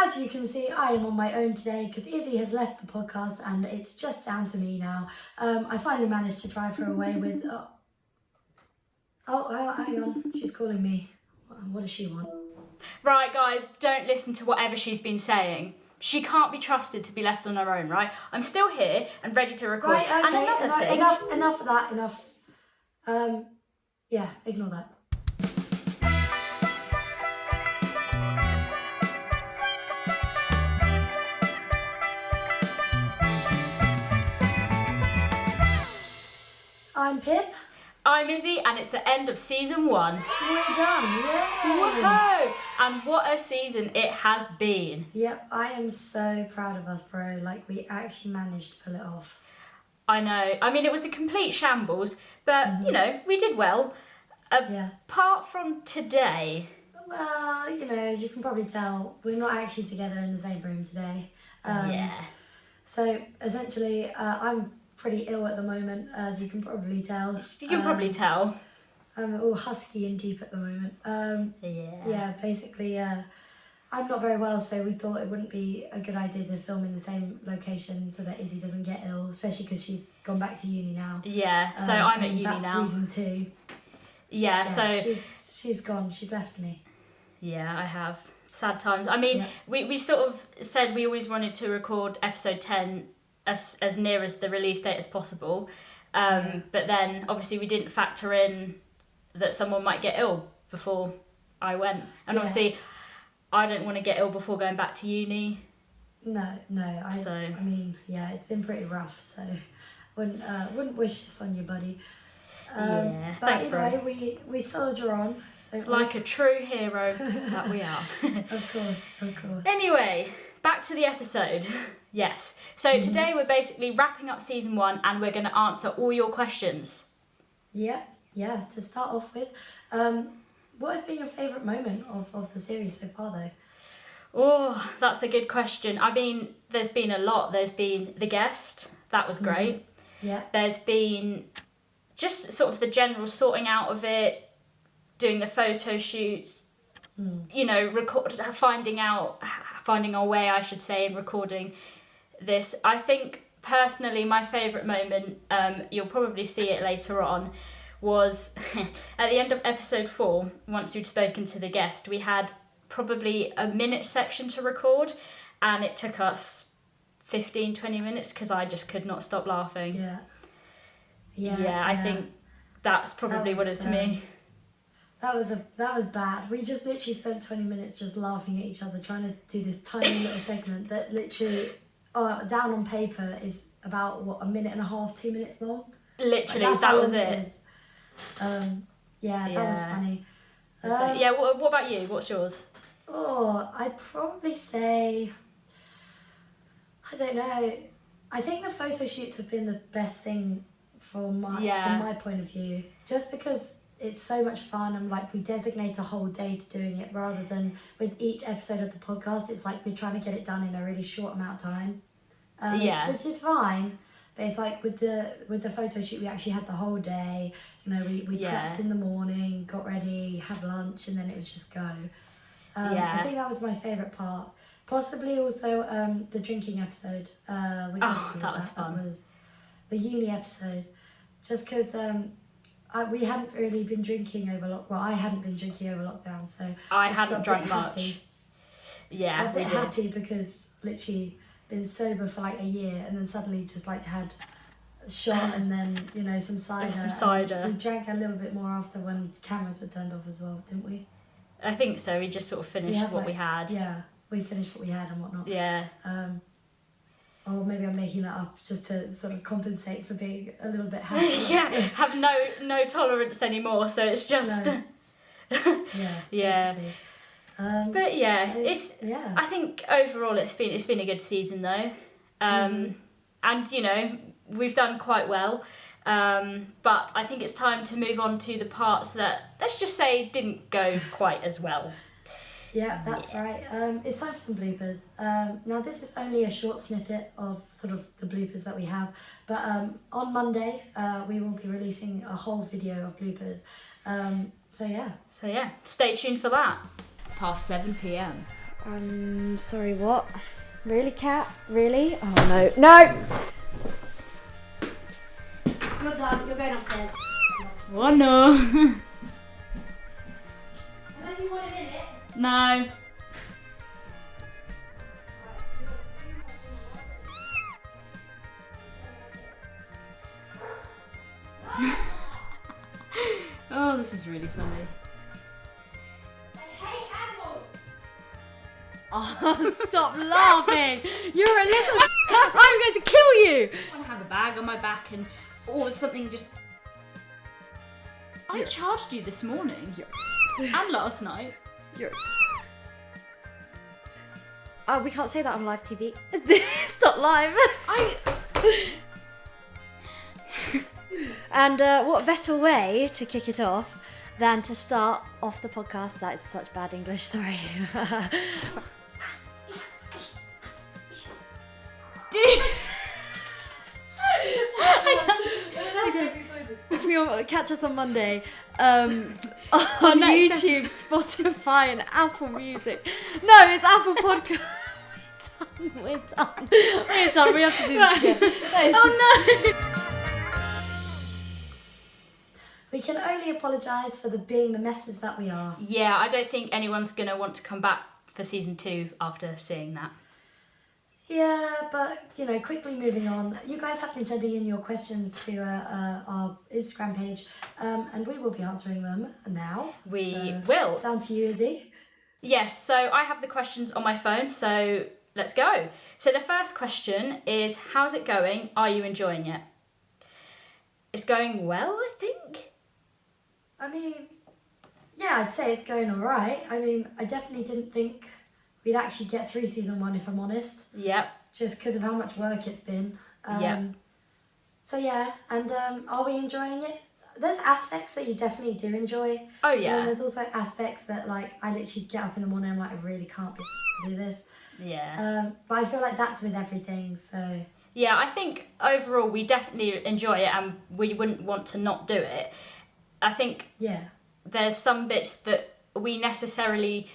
as you can see, I am on my own today because Izzy has left the podcast and it's just down to me now. I finally managed to drive her away with... hang on, she's calling me. What does she want? Right, guys, don't listen to whatever she's been saying. She can't be trusted to be left on her own, right? I'm still here and ready to record. Right, okay, and another thing... Enough of that, enough. Yeah, ignore that. I'm Pip. I'm Izzy, and it's the end of season 1. We're done, yay! Woohoo! And what a season it has been. Yep, I am so proud of us, bro. Like, we actually managed to pull it off. I know. I mean, it was a complete shambles, but, you know, we did well. Apart from today... Well, you know, as you can probably tell, we're not actually together in the same room today. Yeah. So, essentially, I'm pretty ill at the moment, as you can probably tell. You can probably tell. I'm all husky and deep at the moment. Yeah, basically, I'm not very well, so we thought it wouldn't be a good idea to film in the same location so that Izzy doesn't get ill, especially because she's gone back to uni now. Yeah, so I'm at uni that's now. That's reason 2. Yeah, so... She's gone, she's left me. Yeah, I have. Sad times. I mean, we sort of said we always wanted to record episode 10 as near as the release date as possible. But then, obviously, we didn't factor in that someone might get ill before I went. And obviously, I don't want to get ill before going back to uni. No. I mean, yeah, it's been pretty rough, so wouldn't wish this on you, buddy. Yeah, but thanks, anyway, bro. we soldier on. Like a true hero that we are. Of course. Anyway, back to the episode. Yes. So today we're basically wrapping up season 1 and we're going to answer all your questions. Yeah. To start off with, what has been your favourite moment of the series so far, though? Oh, that's a good question. I mean, there's been a lot. There's been The Guest. That was great. Yeah. There's been just sort of the general sorting out of it, doing the photo shoots, you know, finding our way, I should say, in recording this. I think, personally, my favourite moment, you'll probably see it later on, was at the end of episode 4, once we'd spoken to the guest, we had probably a minute section to record, and it took us 15-20 minutes because I just could not stop laughing. Yeah, I think that's probably what it is to me. That was bad. We just literally spent 20 minutes just laughing at each other, trying to do this tiny little segment that literally, down on paper, is about, a minute and a half, 2 minutes long? Literally, that was it. That was funny. What about you? What's yours? Oh, I'd probably say, I don't know. I think the photo shoots have been the best thing from my point of view. Just because it's so much fun and like we designate a whole day to doing it rather than with each episode of the podcast, it's like we're trying to get it done in a really short amount of time. Which is fine. But it's like with the photo shoot, we actually had the whole day. You know, we prepped in the morning, got ready, had lunch, and then it was just go. I think that was my favourite part. Possibly also the drinking episode. Which that was fun. That was the uni episode. Just because we hadn't really been drinking over lockdown. Well, I hadn't been drinking over lockdown, so I hadn't drunk much. Happy. Yeah, got a bit happy because literally been sober for like a year and then suddenly just like had a shot and then, you know, some cider. We drank a little bit more after when cameras were turned off as well, didn't we? I think so. We just sort of finished what we had. Yeah, we finished what we had and whatnot. Yeah. Or maybe I'm making that up just to sort of compensate for being a little bit happy. Have no tolerance anymore, so it's just... No. Yeah. Basically. But I think overall it's been a good season though. And you know, we've done quite well. But I think it's time to move on to the parts that, let's just say, didn't go quite as well. Yeah, that's right. It's time for some bloopers. Now this is only a short snippet of sort of the bloopers that we have, but on Monday we will be releasing a whole video of bloopers. So yeah, stay tuned for that. Past 7 p.m. Sorry, what? Really, Kat? Really? Oh, no. No! You're done. You're going upstairs. Oh, no. Unless you want a minute. No. Oh, this is really funny. I hate animals. Oh, stop laughing. You're a little... I'm going to kill you. I want to have a bag on my back and something just... I charged you this morning. And last night. Oh, we can't say that on live TV. It's not live. And what better way to kick it off than to start off the podcast? That is such bad English, sorry. Catch us on Monday on YouTube, Spotify and Apple Music. No, it's Apple Podcast. We're done. We have to do this again. No, We can only apologise for being the messes that we are. Yeah, I don't think anyone's going to want to come back for season 2 after seeing that. Yeah, but, quickly moving on. You guys have been sending in your questions to our Instagram page, and we will be answering them now. We will. Down to you, Izzy. Yes, so I have the questions on my phone, so let's go. So the first question is, how's it going? Are you enjoying it? It's going well, I think. I mean, yeah, I'd say it's going all right. I mean, I definitely didn't think we'd actually get through season 1, if I'm honest. Yep. Just because of how much work it's been. Yep. So yeah, and are we enjoying it? There's aspects that you definitely do enjoy. Oh And yeah. then there's also aspects that I literally get up in the morning and I'm like, I really can't be to do this. Yeah. But I feel like that's with everything, so... Yeah, I think overall we definitely enjoy it and we wouldn't want to not do it. I think there's some bits that we necessarily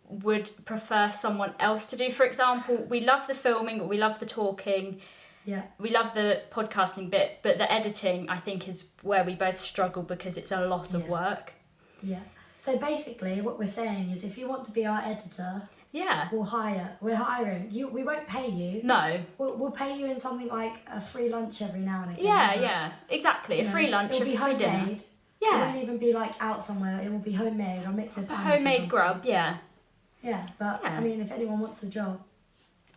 would prefer someone else to do. For example, we love the filming, we love the talking, we love the podcasting bit, but the editing I think is where we both struggle because it's a lot of work. Yeah. So basically what we're saying is if you want to be our editor... Yeah. We're hiring. We won't pay you. No. We'll pay you in something like a free lunch every now and again. Yeah, exactly. A free lunch, it'll be a free dinner. Homemade. Yeah. It won't even be out somewhere. It will be homemade. I'll make you a sandwich. Homemade grub, yeah. Yeah, but I mean, if anyone wants the job,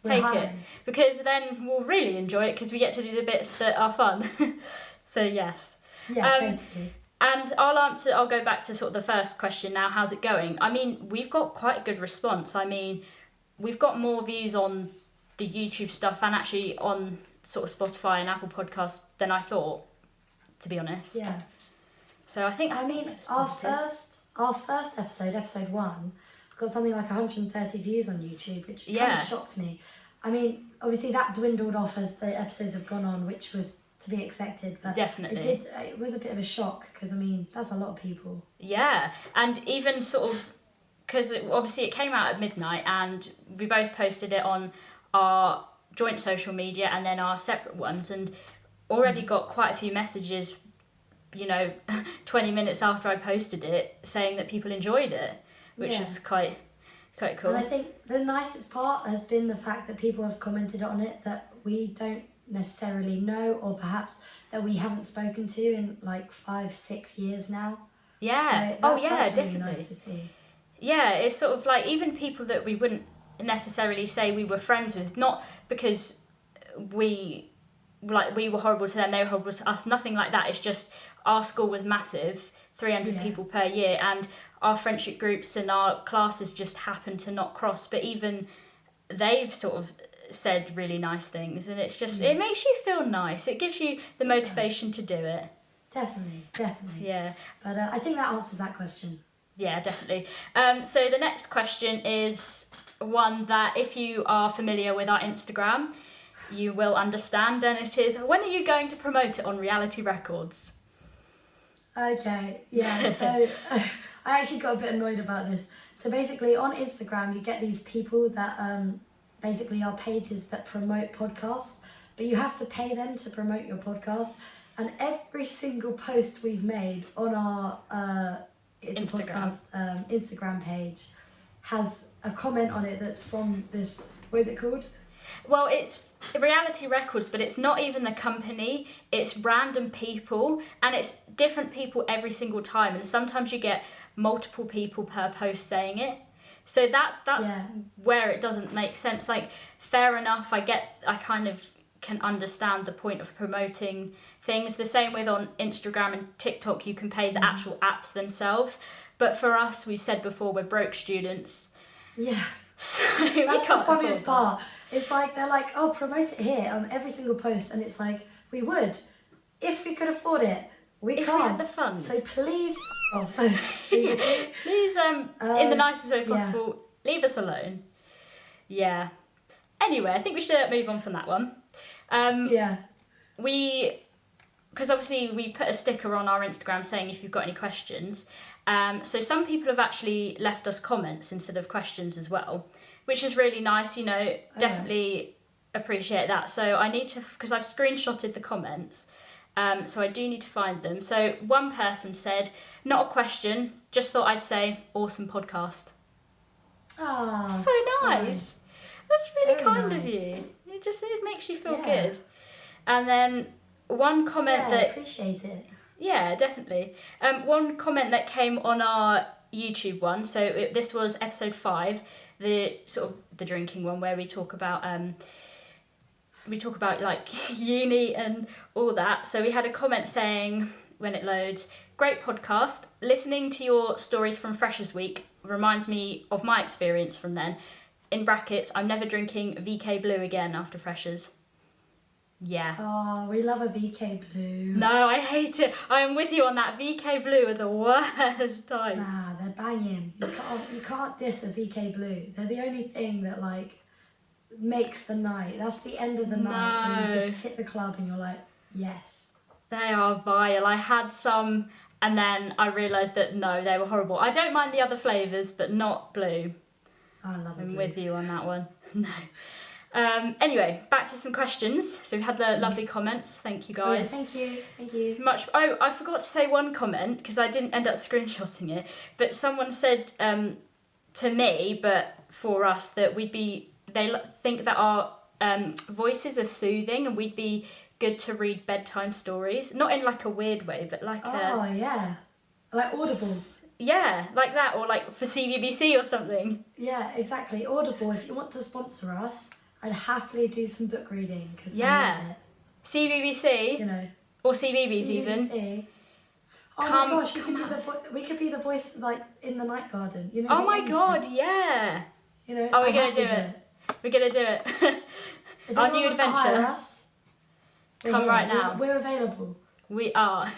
take it. Because then we'll really enjoy it because we get to do the bits that are fun. So yes. Yeah, basically. And I'll go back to sort of the first question now, how's it going? I mean, we've got quite a good response. I mean, we've got more views on the YouTube stuff and actually on sort of Spotify and Apple Podcasts than I thought, to be honest. Yeah. So I think... our first episode 1, got something like 130 views on YouTube, which kind of shocks me. I mean, obviously that dwindled off as the episodes have gone on, which was... to be expected, but definitely it was a bit of a shock because I mean that's a lot of people. Yeah, and even sort of because obviously it came out at midnight and we both posted it on our joint social media and then our separate ones, and already got quite a few messages 20 minutes after I posted it saying that people enjoyed it, which is quite cool. And I think the nicest part has been the fact that people have commented on it that we don't necessarily know, or perhaps that we haven't spoken to in 5-6 years now. Yeah. So that's definitely. really nice to see. Yeah, it's sort of even people that we wouldn't necessarily say we were friends with, not because we were horrible to them, they were horrible to us, nothing like that. It's just our school was massive, 300 people per year, and our friendship groups and our classes just happened to not cross, but even they've sort of said really nice things, and it's just it makes you feel nice. It gives you the motivation to do it. Definitely. Yeah. But I think that answers that question. Yeah, definitely. So the next question is one that if you are familiar with our Instagram, you will understand, and it is, when are you going to promote it on Reality Records? Okay, yeah, so I actually got a bit annoyed about this. So basically on Instagram, you get these people that basically are pages that promote podcasts, but you have to pay them to promote your podcast. And every single post we've made on our Instagram page has a comment on it that's from this, what is it called? Well, it's Reality Records, but it's not even the company, it's random people, and it's different people every single time, and sometimes you get multiple people per post saying it. So that's where it doesn't make sense. Like, fair enough, I kind of can understand the point of promoting things. The same with on Instagram and TikTok, you can pay the actual apps themselves. But for us, we've said before, we're broke students. Yeah. So that's the funniest part. It's like, they're like, oh, promote it here on every single post. And it's like, we would. If we could afford it. We can't. We had the funds. So please, please, in the nicest way possible, leave us alone. Yeah. Anyway, I think we should move on from that one. Because obviously we put a sticker on our Instagram saying if you've got any questions. So some people have actually left us comments instead of questions as well, which is really nice, definitely appreciate that. So I need to, because I've screenshotted the comments, so I do need to find them. So one person said, not a question, just thought I'd say, awesome podcast. Ah, so nice. That's really Very kind nice. of you. It makes you feel good. And then one comment I appreciate it. Yeah, definitely. One comment that came on our YouTube one. So this was episode 5, the sort of the drinking one where we talk about like uni and all that. So we had a comment saying, when it loads, great podcast. Listening to your stories from Freshers Week reminds me of my experience from then. In brackets, I'm never drinking VK Blue again after Freshers. Yeah. Oh, we love a VK Blue. No, I hate it. I am with you on that. VK Blue are the worst types. Nah, they're banging. You can't diss a VK Blue. They're the only thing that like makes the night. That's the end of the night when you just hit the club and you're like, yes. They are vile. I had some and then I realised that no, they were horrible. I don't mind the other flavours, but not blue. I love it. I'm with you on that one. No. Anyway, back to some questions. So we had the lovely comments. Thank you, guys. Oh, yeah, thank you. Much. Oh, I forgot to say one comment because I didn't end up screenshotting it. But someone said to me, but for us, that they think that our voices are soothing and we'd be good to read bedtime stories. Not in like a weird way, but like like Audible. Yeah, like that, or like for CBBC or something. Yeah, exactly. Audible, if you want to sponsor us, I'd happily do some book reading. Cause yeah. I love it. CBBC, or CBBS even. Oh my gosh, we could be the voice like in the Night Garden. Oh my god, yeah. Are we gonna do it? We're gonna do it. Our new adventure. Come right now. We're available. We are.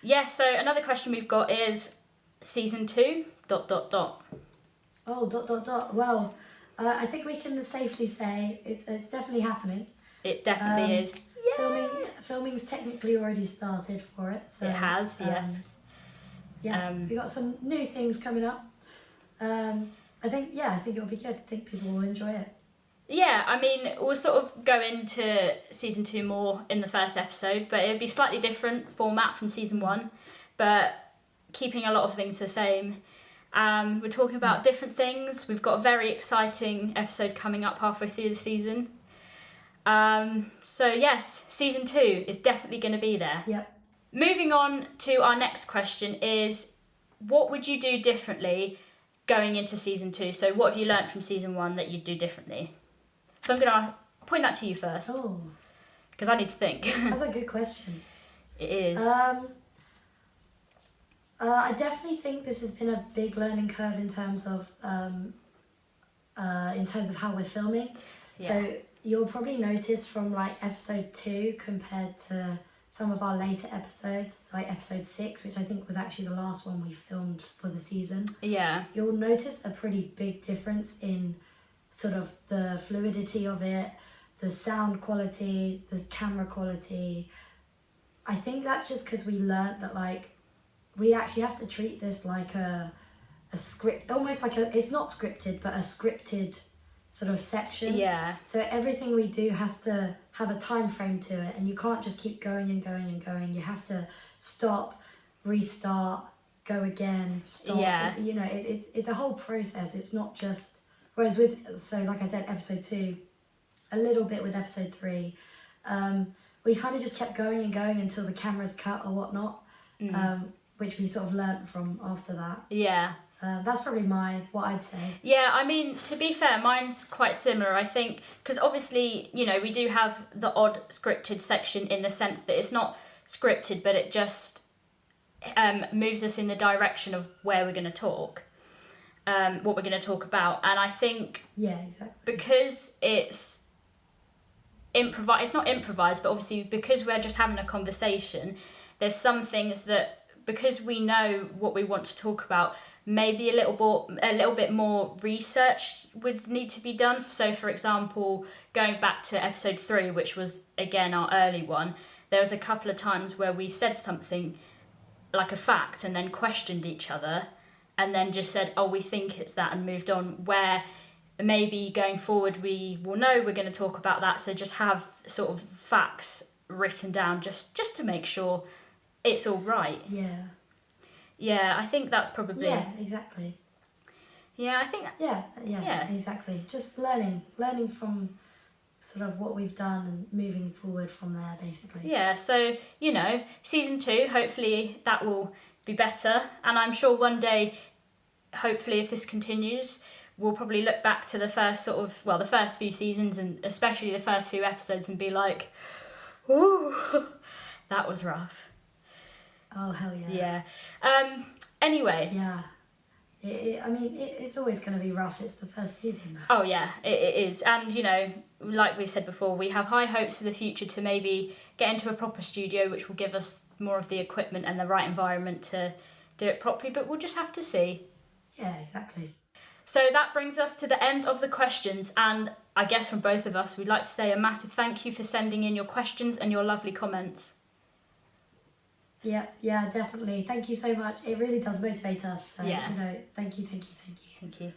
Yes, so another question we've got is season 2, ... Oh, ... Well, I think we can safely say it's definitely happening. It definitely is. Yeah. Filming's technically already started for it. So, it has, yes. Yeah, we got some new things coming up. I think it'll be good. I think people will enjoy it. Yeah, I mean, we'll sort of go into season 2 more in the first episode, but it'll be slightly different format from season 1, but keeping a lot of things the same. We're talking about different things. We've got a very exciting episode coming up halfway through the season. So yes, season 2 is definitely going to be there. Yep. Moving on to our next question is, what would you do differently going into season 2? So what have you learnt from season 1 that you'd do differently? So I'm going to point that to you first. Oh. Because I need to think. That's a good question. It is. I definitely think this has been a big learning curve in terms of how we're filming. Yeah. So you'll probably notice from like episode 2 compared to some of our later episodes, like episode 6, which I think was actually the last one we filmed for the season. Yeah. You'll notice a pretty big difference in sort of the fluidity of it, the sound quality, the camera quality. I think that's just because we learnt that like we actually have to treat this like a script, almost like it's not scripted, but a scripted sort of section. Yeah. So everything we do has to have a time frame to it, and you can't just keep going and going and going. You have to stop, restart, go again, stop. Yeah. You know, it's a whole process. It's not just, whereas so like I said, episode 2, a little bit with episode 3, we kind of just kept going and going until the camera's cut or whatnot, which we sort of learnt from after that. Yeah. That's probably what I'd say. Yeah, I mean, to be fair, mine's quite similar, I think, because obviously, you know, we do have the odd scripted section in the sense that it's not scripted, but it just moves us in the direction of where we're going to talk, what we're going to talk about. And I think because it's not improvised, but obviously because we're just having a conversation, there's some things that, because we know what we want to talk about, maybe a little bit more research would need to be done. So, for example, going back to episode 3, which was again our early one, there was a couple of times where we said something like a fact and then questioned each other, and then just said, "Oh, we think it's that," and moved on. Where maybe going forward we will know we're going to talk about that, so just have sort of facts written down just to make sure it's all right. Yeah, I think that's probably... Yeah, exactly. Yeah, I think... Yeah, exactly. Just learning from sort of what we've done and moving forward from there, basically. Yeah, so, you know, season 2, hopefully that will be better. And I'm sure one day, hopefully if this continues, we'll probably look back to the first few seasons, and especially the first few episodes, and be like, ooh, that was rough. Oh, hell yeah. Yeah. Anyway. Yeah. It's always going to be rough. It's the first season. Oh, yeah, it is. And, you know, like we said before, we have high hopes for the future to maybe get into a proper studio, which will give us more of the equipment and the right environment to do it properly. But we'll just have to see. Yeah, exactly. So that brings us to the end of the questions. And I guess from both of us, we'd like to say a massive thank you for sending in your questions and your lovely comments. Yeah, definitely. Thank you so much. It really does motivate us. So, you know, thank you. Thank you.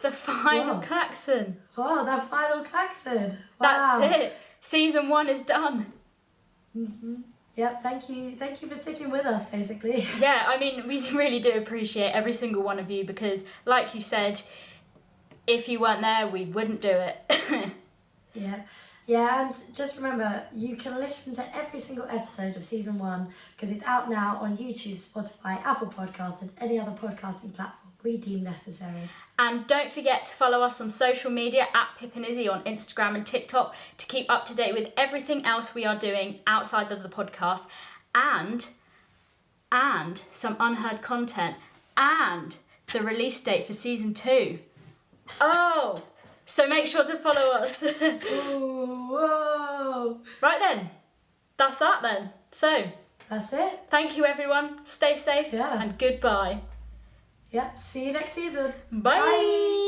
The final klaxon. Oh, that final klaxon. Wow. That's it. Season 1 is done. Yep, thank you for sticking with us, basically. Yeah, I mean, we really do appreciate every single one of you, because, like you said, if you weren't there, we wouldn't do it. Yeah, and just remember, you can listen to every single episode of season 1, because it's out now on YouTube, Spotify, Apple Podcasts, and any other podcasting platform we deem necessary. And don't forget to follow us on social media at Pip and Izzy on Instagram and TikTok to keep up to date with everything else we are doing outside of the podcast, and some unheard content, and the release date for season 2. Oh! So make sure to follow us. Ooh, whoa. Right then. That's that then. So. That's it. Thank you everyone. Stay safe and goodbye. Yep. See you next season. Bye.